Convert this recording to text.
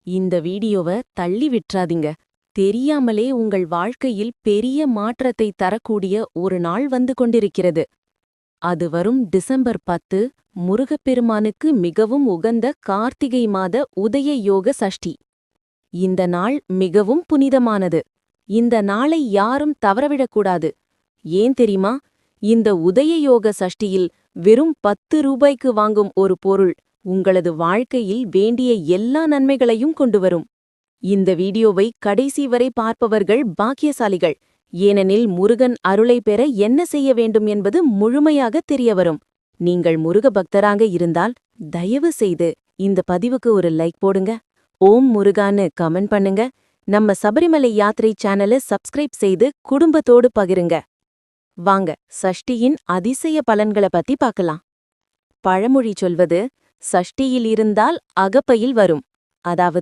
இந்த வீடியோவை தள்ளி விட்றாதீங்க. தெரியாமலே உங்கள் வாழ்க்கையில் பெரிய மாற்றத்தை தரக்கூடிய ஒரு நாள் வந்து கொண்டிருக்கிறது. அது வரும் டிசம்பர் 10 முருகப்பெருமானுக்கு மிகவும் உகந்த கார்த்திகை மாத உதய யோக சஷ்டி. இந்த நாள் மிகவும் புனிதமானது. இந்த நாளை யாரும் தவறவிடக்கூடாது. ஏன் தெரியுமா? இந்த உதய யோக சஷ்டியில் வெறும் 10 ரூபாய்க்கு வாங்கும் ஒரு பொருள் உங்களது வாழ்க்கையில் வேண்டிய எல்லா நன்மைகளையும் கொண்டு வரும். இந்த வீடியோவை கடைசி வரை பார்ப்பவர்கள் பாக்கியசாலிகள். ஏனெனில் முருகன் அருளை பெற என்ன செய்ய வேண்டும் என்பது முழுமையாக தெரியவரும். நீங்கள் முருக பக்தராக இருந்தால் தயவு செய்து இந்த பதிவுக்கு ஒரு லைக் போடுங்க. ஓம் முருகான்னு கமெண்ட் பண்ணுங்க. நம்ம சபரிமலை யாத்திரை சேனலை சப்ஸ்கிரைப் செய்து குடும்பத்தோடு பகிருங்க. வாங்க சஷ்டியின் அதிசய பலன்களை பத்தி பார்க்கலாம். பழமொழி சொல்வது, சஷ்டியில் இருந்தால் அகப்பையில் வரும். அதாவது